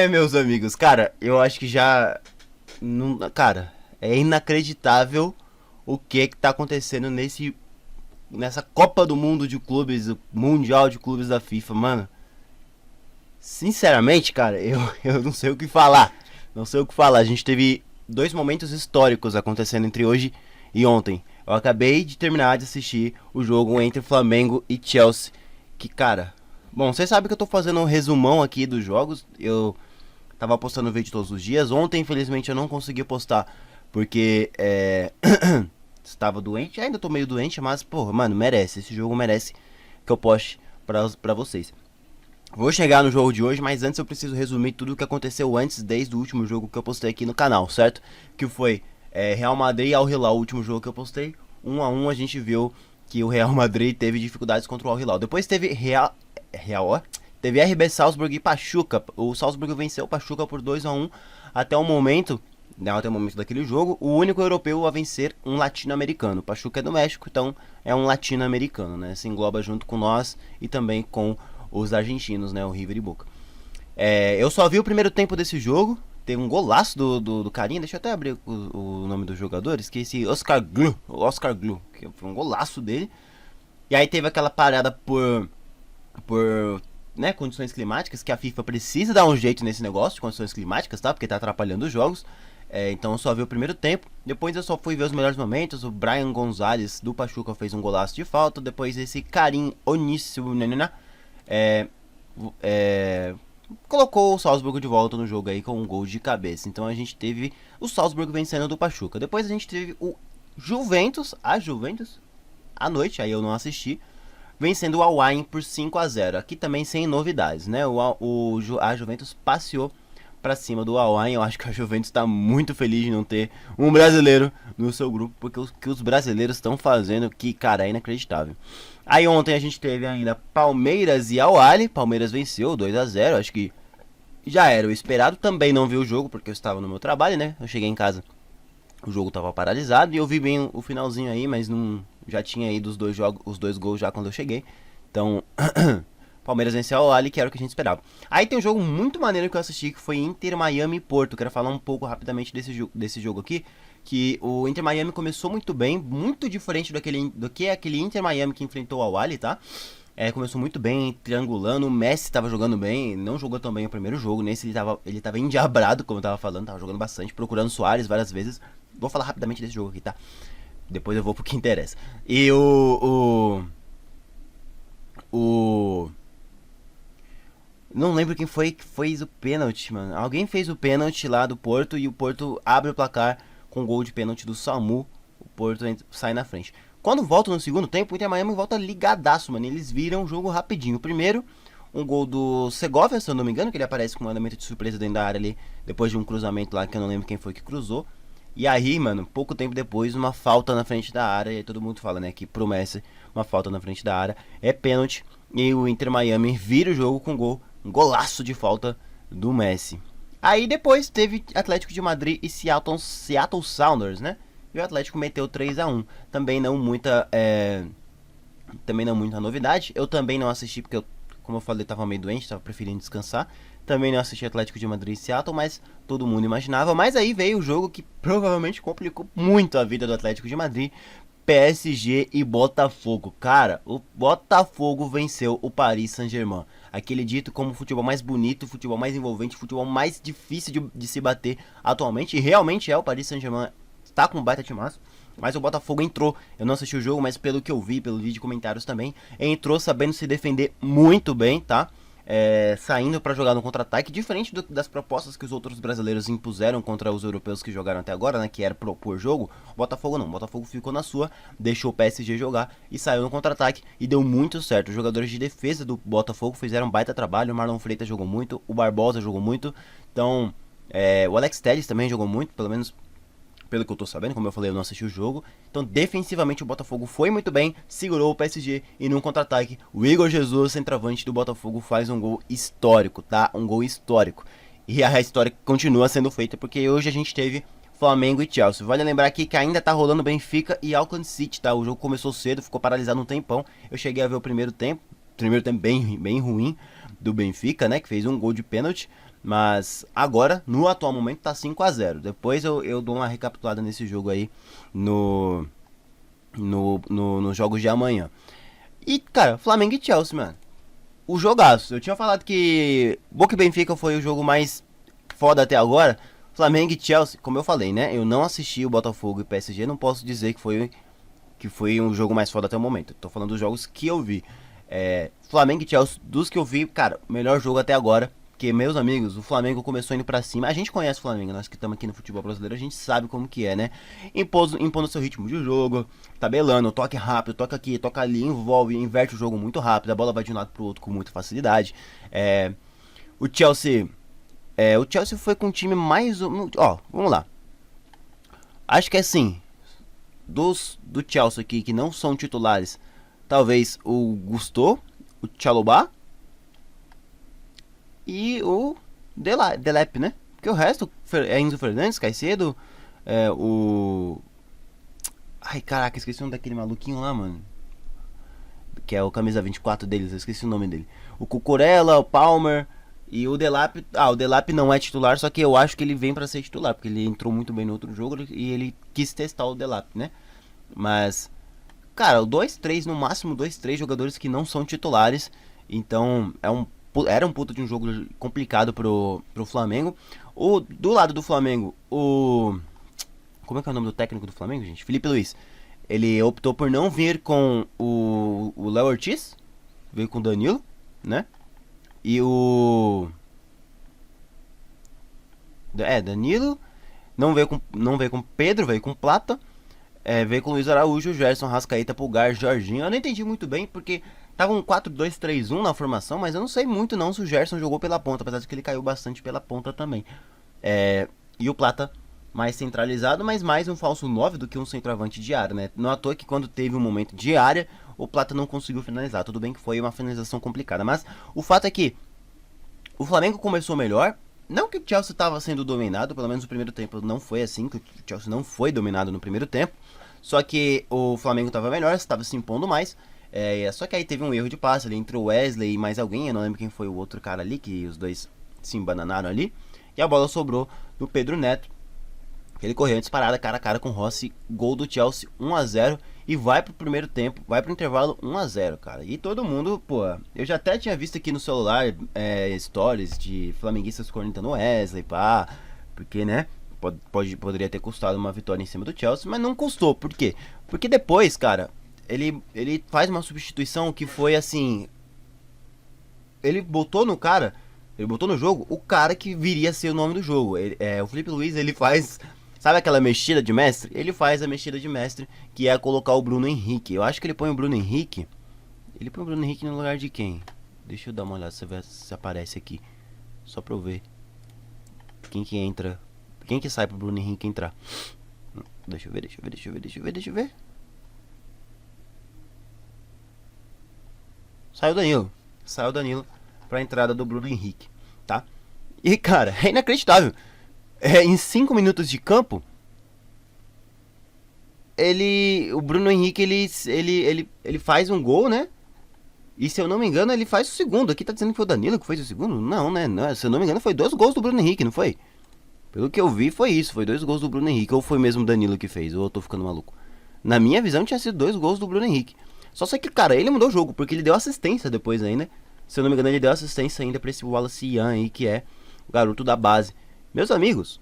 Meus amigos, cara, eu acho que já. Não, cara, é inacreditável o que tá acontecendo nessa Copa do Mundo de Clubes, o Mundial de Clubes da FIFA, mano. Sinceramente, cara, eu não sei o que falar. Não sei o que falar. A gente teve dois momentos históricos acontecendo entre hoje e ontem. Eu acabei de terminar de assistir o jogo entre Flamengo e Chelsea. Que, cara. Bom, vocês sabem que eu tô fazendo um resumão aqui dos jogos. Eu tava postando vídeo todos os dias. Ontem, infelizmente, eu não consegui postar. Porque estava doente. Ainda tô meio doente, mas, porra, mano, merece. Esse jogo merece que eu poste pra vocês. Vou chegar no jogo de hoje, mas antes eu preciso resumir tudo o que aconteceu antes, desde o último jogo que eu postei aqui no canal, certo? Que foi Real Madrid ao Hilal, o último jogo que eu postei. 1 a 1 a gente viu que o Real Madrid teve dificuldades contra o Al Hilal. Depois teve Real, teve RB Salzburg e Pachuca. O Salzburg venceu o Pachuca por 2 a 1 até o momento. Não, até o momento daquele jogo, o único europeu a vencer um latino-americano. O Pachuca é do México, então é um latino-americano, né? Se engloba junto com nós e também com os argentinos, né? O River e Boca. Eu só vi o primeiro tempo desse jogo. Teve um golaço do carinha. Deixa eu até abrir o nome do jogador. Esqueci. Oscar Glu. Que foi um golaço dele. E aí teve aquela parada por né, condições climáticas, que a FIFA precisa dar um jeito nesse negócio de condições climáticas, tá? Porque tá atrapalhando os jogos. Então eu só vi o primeiro tempo. Depois eu só fui ver os melhores momentos. O Brian Gonzalez do Pachuca fez um golaço de falta. Depois esse Karim Onísio é, é, colocou o Salzburgo de volta no jogo aí com um gol de cabeça. Então a gente teve o Salzburgo vencendo do Pachuca. Depois a gente teve o Juventus, à noite, aí eu não assisti, vencendo o Al Ain por 5 a 0. Aqui também sem novidades, né? A Juventus passeou pra cima do Al Ain. Eu acho que a Juventus tá muito feliz de não ter um brasileiro no seu grupo, porque o que os brasileiros estão fazendo, que, cara, é inacreditável. Aí ontem a gente teve ainda Palmeiras e Al Ahly. Palmeiras venceu 2 a 0. Acho que já era o esperado. Também não vi o jogo porque eu estava no meu trabalho, né? Eu cheguei em casa, o jogo tava paralisado e eu vi bem o finalzinho aí, mas não já tinha ido os dois jogos, os dois gols já quando eu cheguei. Então, Palmeiras venceu o Ali, que era o que a gente esperava. Aí tem um jogo muito maneiro que eu assisti, que foi Inter Miami e Porto. Quero falar um pouco rapidamente desse jogo aqui, que o Inter Miami começou muito bem, muito diferente do que aquele Inter Miami que enfrentou o Ali, tá? Começou muito bem, triangulando. O Messi tava jogando bem, não jogou tão bem o primeiro jogo. Nesse ele tava endiabrado, como eu tava falando, tava jogando bastante, procurando Soares várias vezes. Vou falar rapidamente desse jogo aqui, tá? Depois eu vou pro que interessa. E o. Não lembro quem foi que fez o pênalti, mano. Alguém fez o pênalti lá do Porto e o Porto abre o placar com o gol de pênalti do Samu. O Porto sai na frente. Quando volta no segundo tempo, o Inter Miami volta ligadaço, mano. Eles viram o jogo rapidinho. Primeiro, um gol do Segovia, se eu não me engano, que ele aparece com um andamento de surpresa dentro da área ali, depois de um cruzamento lá que eu não lembro quem foi que cruzou. E aí, mano, pouco tempo depois, uma falta na frente da área. E aí todo mundo fala, né, que promessa, uma falta na frente da área. É pênalti. E o Inter Miami vira o jogo com gol. Um golaço de falta do Messi. Aí depois teve Atlético de Madrid e Seattle Sounders, né? E o Atlético meteu 3 a 1. Também não muita novidade. Eu também não assisti porque como eu falei, tava meio doente, tava preferindo descansar. Também não assisti Atlético de Madrid e Seattle, mas todo mundo imaginava. Mas aí veio o jogo que provavelmente complicou muito a vida do Atlético de Madrid. PSG e Botafogo. Cara, o Botafogo venceu o Paris Saint-Germain. Aquele dito como o futebol mais bonito, o futebol mais envolvente, o futebol mais difícil de se bater atualmente. E realmente é, o Paris Saint-Germain está com um baita timaço. Mas o Botafogo entrou. Eu não assisti o jogo, mas pelo que eu vi, pelo vídeo de comentários também, entrou sabendo se defender muito bem, tá? Saindo para jogar no contra-ataque, diferente das propostas que os outros brasileiros impuseram contra os europeus que jogaram até agora, né, que era propor jogo. O Botafogo não, o Botafogo ficou na sua, deixou o PSG jogar e saiu no contra-ataque e deu muito certo. Os jogadores de defesa do Botafogo fizeram um baita trabalho, o Marlon Freitas jogou muito, o Barbosa jogou muito, então o Alex Telles também jogou muito, pelo menos pelo que eu tô sabendo, como eu falei, eu não assisti o jogo. Então, defensivamente, o Botafogo foi muito bem, segurou o PSG e num contra-ataque, o Igor Jesus, centroavante do Botafogo, faz um gol histórico, tá? Um gol histórico. E a história continua sendo feita porque hoje a gente teve Flamengo e Chelsea. Vale lembrar aqui que ainda tá rolando Benfica e Auckland City, tá? O jogo começou cedo, ficou paralisado um tempão. Eu cheguei a ver o primeiro tempo bem ruim do Benfica, né? Que fez um gol de pênalti. Mas agora, no atual momento, tá 5-0. Depois eu dou uma recapitulada nesse jogo aí nos jogos de amanhã. E, cara, Flamengo e Chelsea, mano. O jogaço. Eu tinha falado que Boca e Benfica foi o jogo mais foda até agora. Flamengo e Chelsea, como eu falei, né? Eu não assisti o Botafogo e PSG, não posso dizer que foi um jogo mais foda até o momento. Tô falando dos jogos que eu vi. Flamengo e Chelsea, dos que eu vi, cara, melhor jogo até agora. Porque, meus amigos, o Flamengo começou indo pra cima. A gente conhece o Flamengo, nós que estamos aqui no futebol brasileiro, a gente sabe como que é, né? Impondo seu ritmo de jogo, tabelando, toque rápido, toca aqui, toca ali, envolve, inverte o jogo muito rápido, a bola vai de um lado pro outro com muita facilidade. O Chelsea. O Chelsea foi com um time mais. Ó, vamos lá. Acho que assim, do Chelsea aqui que não são titulares, talvez o Gusto, o Chalobah e o Delep, né? Porque o resto é Enzo Fernandes, Caicedo, o... Ai, caraca, esqueci o nome daquele maluquinho lá, mano. Que é o camisa 24 deles, eu esqueci o nome dele. O Cucurella, o Palmer e o Delap. O Delap não é titular, só que eu acho que ele vem pra ser titular, porque ele entrou muito bem no outro jogo e ele quis testar o Delap, né? Mas, cara, o 2-3, no máximo 2-3 jogadores que não são titulares. Então, era um puta de um jogo complicado pro Flamengo. Do lado do Flamengo, como é que é o nome do técnico do Flamengo, gente? Felipe Luiz. Ele optou por não vir com o Léo Ortiz, veio com o Danilo, né? E Danilo, não veio com Pedro, veio com Plata, veio com Luiz Araújo, Gerson, Rascaeta, Pulgar, Jorginho. Eu não entendi muito bem porque tava um 4-2-3-1 na formação, mas eu não sei muito não se o Gerson jogou pela ponta, apesar de que ele caiu bastante pela ponta também. E o Plata mais centralizado, mas mais um falso 9 do que um centroavante de área, né? Não à toa que quando teve um momento de área, o Plata não conseguiu finalizar. Tudo bem que foi uma finalização complicada, mas o fato é que o Flamengo começou melhor. Não que o Chelsea estava sendo dominado, pelo menos no primeiro tempo não foi assim, que o Chelsea não foi dominado no primeiro tempo. Só que o Flamengo estava melhor, estava se impondo mais. Só que aí teve um erro de passe ali entre o Wesley e mais alguém, eu não lembro quem foi o outro cara ali, que os dois se embananaram ali. E a bola sobrou do Pedro Neto. Ele correu disparada cara a cara com o Rossi, gol do Chelsea 1-0 e vai pro primeiro tempo, vai pro intervalo 1-0, cara. E todo mundo, pô, eu já até tinha visto aqui no celular stories de flamenguistas cornetando Wesley, pá, porque, né, poderia ter custado uma vitória em cima do Chelsea, mas não custou, por quê? Porque depois, cara, ele faz uma substituição que foi assim, ele botou no jogo o cara que viria a ser o nome do jogo. O Felipe Luiz, ele faz, sabe aquela mexida de mestre? Ele faz a mexida de mestre, que é colocar o Bruno Henrique. Eu acho que ele põe o Bruno Henrique. Ele põe o Bruno Henrique no lugar de quem? Deixa eu dar uma olhada se aparece aqui. Só pra eu ver. Quem que entra? Quem que sai pro Bruno Henrique entrar? Deixa eu ver. Saiu o Danilo pra entrada do Bruno Henrique, tá? E, cara, é inacreditável. Em 5 minutos de campo, o Bruno Henrique, ele faz um gol, né? E se eu não me engano, ele faz o segundo. Aqui tá dizendo que foi o Danilo que fez o segundo? Não, né? Não, se eu não me engano, foi 2 gols do Bruno Henrique, não foi? Pelo que eu vi, foi isso. Foi 2 gols do Bruno Henrique. Ou foi mesmo o Danilo que fez? Ou eu tô ficando maluco? Na minha visão, tinha sido 2 gols do Bruno Henrique. Só sei que, cara, ele mudou o jogo, porque ele deu assistência depois ainda. Se eu não me engano, ele deu assistência ainda pra esse Wallace Ian aí, que é o garoto da base. Meus amigos,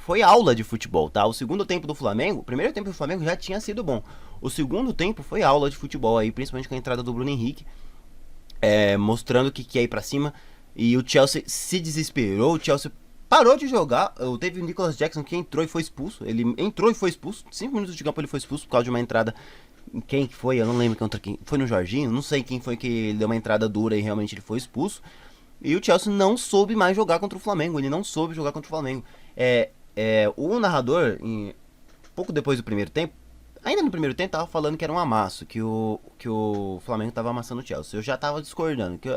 foi aula de futebol, tá? O segundo tempo do Flamengo, o primeiro tempo do Flamengo já tinha sido bom. O segundo tempo foi aula de futebol aí, principalmente com a entrada do Bruno Henrique, mostrando que quer ir pra cima. E o Chelsea se desesperou, o Chelsea parou de jogar. Teve o Nicolas Jackson que entrou e foi expulso. Ele entrou e foi expulso. 5 minutos de campo ele foi expulso por causa de uma entrada. Quem que foi? Eu não lembro contra quem. Foi no Jorginho? Não sei quem foi que ele deu uma entrada dura e realmente ele foi expulso. E o Chelsea não soube mais jogar contra o Flamengo. Ele não soube jogar contra o Flamengo. O narrador, pouco depois do primeiro tempo, ainda no primeiro tempo, tava falando que era um amasso, que o Flamengo tava amassando o Chelsea. Eu já tava discordando, que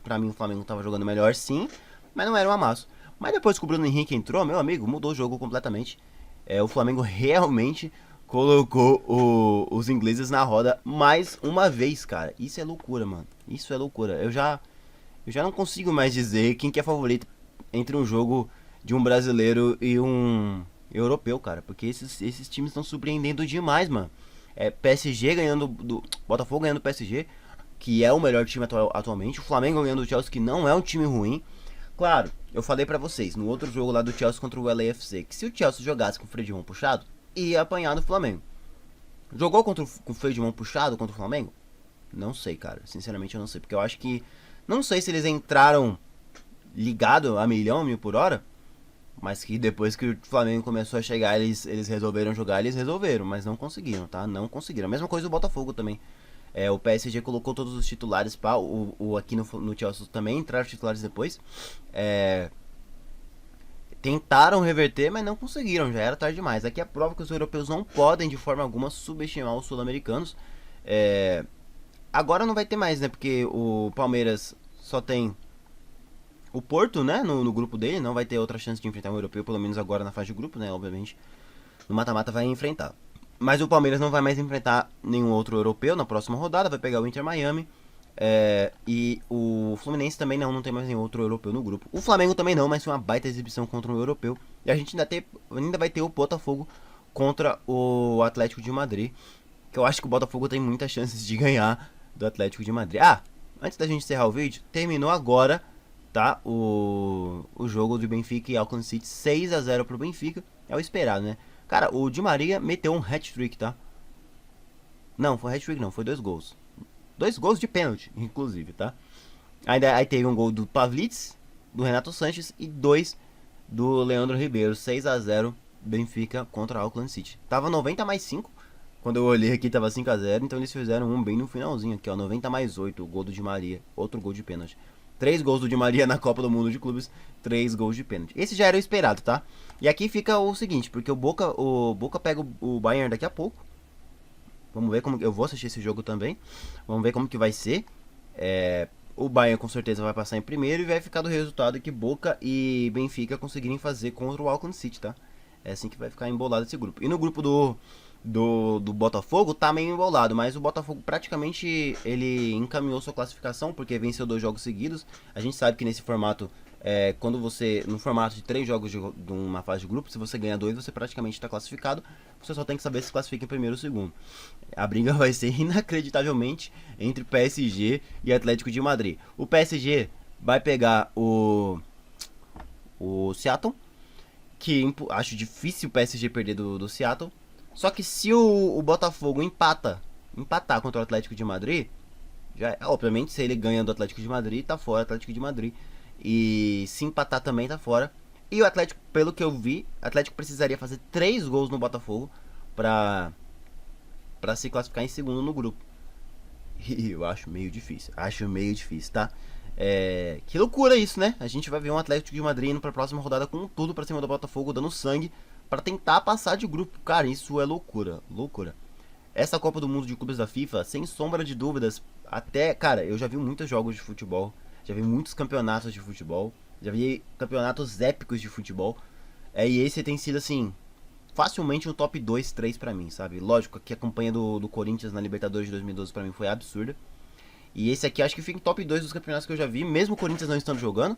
pra mim o Flamengo tava jogando melhor sim, mas não era um amasso. Mas depois que o Bruno Henrique entrou, meu amigo, mudou o jogo completamente. O Flamengo realmente colocou os ingleses na roda mais uma vez, cara. Isso é loucura, mano. Isso é loucura. Eu já não consigo mais dizer quem que é favorito. entre um jogo de um brasileiro e um europeu, cara. Porque esses times estão surpreendendo demais, mano. PSG ganhando do Botafogo ganhando do PSG, que é o melhor time atualmente. O Flamengo ganhando do Chelsea, que não é um time ruim. Claro, eu falei pra vocês no outro jogo lá do Chelsea contra o LAFC que se o Chelsea jogasse com o freio de mão puxado, ia apanhar do Flamengo. Jogou com o freio de mão puxado contra o Flamengo? Não sei, cara. Sinceramente eu não sei. Porque eu acho que. Não sei se eles entraram ligado a mil por hora. Mas que depois que o Flamengo começou a chegar, eles resolveram jogar, eles resolveram. Mas não conseguiram, tá? Não conseguiram. A mesma coisa do Botafogo também. O PSG colocou todos os titulares, pá. Aqui no Chelsea também entraram os titulares depois. Tentaram reverter, mas não conseguiram, já era tarde demais. Aqui é a prova que os europeus não podem de forma alguma subestimar os sul-americanos. Agora não vai ter mais, né? Porque o Palmeiras só tem o Porto, né? No grupo dele, não vai ter outra chance de enfrentar um europeu, pelo menos agora na fase de grupo, né? Obviamente, no mata-mata vai enfrentar. Mas o Palmeiras não vai mais enfrentar nenhum outro europeu na próxima rodada, vai pegar o Inter Miami. E o Fluminense também não tem mais nenhum outro europeu no grupo. O Flamengo também não, mas foi uma baita exibição contra um europeu. E a gente ainda vai ter o Botafogo contra o Atlético de Madrid, que eu acho que o Botafogo tem muitas chances de ganhar do Atlético de Madrid. Antes da gente encerrar o vídeo, terminou agora, tá? O jogo do Benfica e Auckland City, 6-0 pro Benfica. É o esperado, né? Cara, o Di Maria meteu um hat-trick, tá? Não, foi hat-trick não, foi 2 gols. 2 gols de pênalti, inclusive, tá? Aí teve um gol do Pavlidis, do Renato Sanches e 2 do Leandro Ribeiro. 6-0 Benfica contra Auckland City. Tava 90 mais 5. Quando eu olhei aqui tava 5-0. Então eles fizeram um bem no finalzinho aqui, ó. 90 mais 8, o gol do Di Maria. Outro gol de pênalti. 3 gols do Di Maria na Copa do Mundo de Clubes. 3 gols de pênalti. Esse já era o esperado, tá? E aqui fica o seguinte, porque o Boca pega o Bayern daqui a pouco. Vamos ver como. Eu vou assistir esse jogo também. Vamos ver como que vai ser. O Bayern com certeza vai passar em primeiro e vai ficar do resultado que Boca e Benfica conseguirem fazer contra o Auckland City, tá? É assim que vai ficar embolado esse grupo. E no grupo do Botafogo tá meio embolado, mas o Botafogo praticamente ele encaminhou sua classificação porque venceu 2 jogos seguidos. A gente sabe que nesse formato, quando você, no formato de 3 jogos de uma fase de grupo, se você ganha 2, você praticamente está classificado. Você só tem que saber se classifica em primeiro ou segundo. A briga vai ser inacreditavelmente entre PSG e Atlético de Madrid. O PSG vai pegar o Seattle, que acho difícil o PSG perder do Seattle. Só que se o Botafogo empatar contra o Atlético de Madrid, obviamente se ele ganha do Atlético de Madrid, tá fora o Atlético de Madrid. E se empatar também tá fora. E o Atlético, pelo que eu vi, o Atlético precisaria fazer 3 gols no Botafogo pra se classificar em segundo no grupo. E eu acho meio difícil. Tá? Que loucura isso, né? A gente vai ver um Atlético de Madrid indo pra próxima rodada com tudo pra cima do Botafogo, dando sangue pra tentar passar de grupo. Cara, isso é loucura. Loucura. Essa Copa do Mundo de Clubes da FIFA, sem sombra de dúvidas, cara, eu já vi muitos jogos de futebol. Já vi muitos campeonatos de futebol. Já vi campeonatos épicos de futebol. E esse tem sido, assim, facilmente um top 2, 3 pra mim, sabe? Lógico que a campanha do Corinthians na Libertadores de 2012 pra mim foi absurda. E esse aqui acho que fica em top 2 dos campeonatos que eu já vi, mesmo o Corinthians não estando jogando.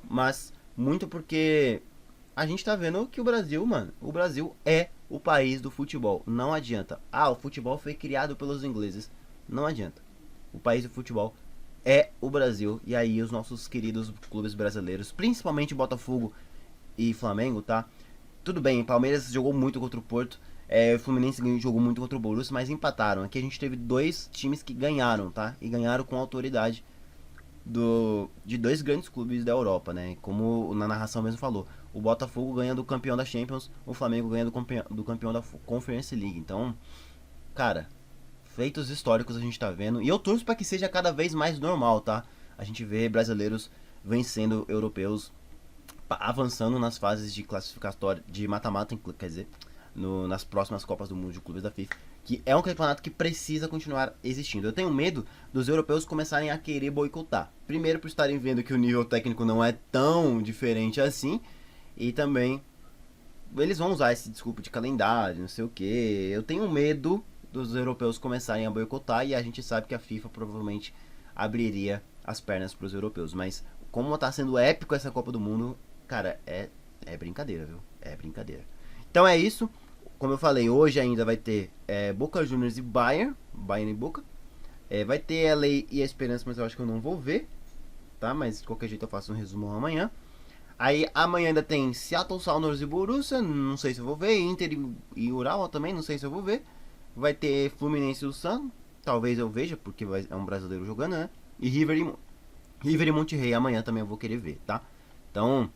Mas muito porque a gente tá vendo que o Brasil, mano, o Brasil é o país do futebol. Não adianta. O futebol foi criado pelos ingleses. Não adianta. O país do futebol é o Brasil. E aí os nossos queridos clubes brasileiros, principalmente Botafogo e Flamengo, tá? Tudo bem, Palmeiras jogou muito contra o Porto, o Fluminense jogou muito contra o Borussia, mas empataram. Aqui a gente teve 2 times que ganharam, tá? E ganharam com autoridade de 2 grandes clubes da Europa, né? Como na narração mesmo falou. O Botafogo ganha do campeão da Champions, o Flamengo ganha do campeão da Conference League. Então, cara, feitos históricos a gente tá vendo. E eu torço para que seja cada vez mais normal, tá? A gente vê brasileiros vencendo europeus, avançando nas fases de classificatória, de mata-mata, quer dizer, nas próximas Copas do Mundo de Clubes da FIFA. Que é um campeonato que precisa continuar existindo. Eu tenho medo dos europeus começarem a querer boicotar. Primeiro por estarem vendo que o nível técnico não é tão diferente assim. E também eles vão usar esse desculpa de calendário, não sei o que. Eu tenho medo dos europeus começarem a boicotar. E a gente sabe que a FIFA provavelmente abriria as pernas para os europeus. Mas como está sendo épico essa Copa do Mundo, cara, é brincadeira, viu? É brincadeira. Então é isso. Como eu falei, hoje ainda vai ter Boca Juniors e Bayern e Boca. Vai ter LA e a Esperança, mas eu acho que eu não vou ver, tá? Mas de qualquer jeito eu faço um resumo amanhã. Aí amanhã ainda tem Seattle Sounders e Borussia, não sei se eu vou ver. Inter e Ural também, não sei se eu vou ver. Vai ter Fluminense e Ulsan, talvez eu veja, porque é um brasileiro jogando, né? E River e Monterrey amanhã também eu vou querer ver, tá? Então,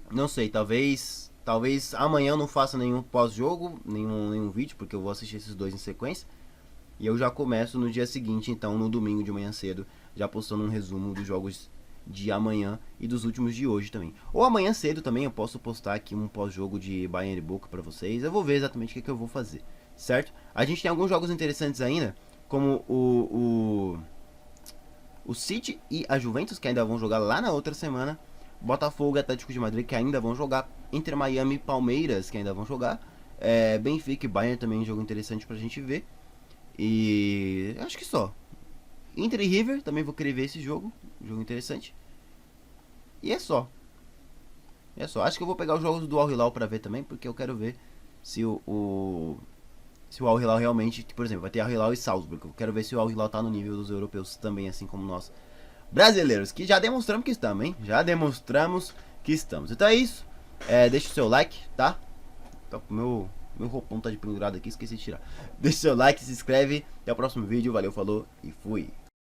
não sei, talvez amanhã eu não faça nenhum pós-jogo, nenhum vídeo, porque eu vou assistir esses dois em sequência. E eu já começo no dia seguinte, então no domingo de manhã cedo, já postando um resumo dos jogos de amanhã e dos últimos de hoje também. Ou amanhã cedo também eu posso postar aqui um pós-jogo de Bayern e Boca pra vocês. Eu vou ver exatamente o que eu vou fazer, certo? A gente tem alguns jogos interessantes ainda, como o City e a Juventus, que ainda vão jogar lá na outra semana. Botafogo e Atlético de Madrid, que ainda vão jogar. Inter Miami e Palmeiras, que ainda vão jogar. Benfica e Bayern também é um jogo interessante pra gente ver. E acho que só. Inter e River, também vou querer ver esse jogo. Jogo interessante. E é só. Acho que eu vou pegar os jogos do Al Hilal pra ver também, porque eu quero ver se se o Al Hilal realmente, por exemplo, vai ter Al Hilal e Salzburg. Eu quero ver se o Al Hilal tá no nível dos europeus também, assim como nós brasileiros, que já demonstramos que estamos, hein? Já demonstramos que estamos. Então é isso. Deixa o seu like, tá? Então, meu roupão tá de pendurado aqui, esqueci de tirar. Deixa o seu like, se inscreve. Até o próximo vídeo. Valeu, falou e fui.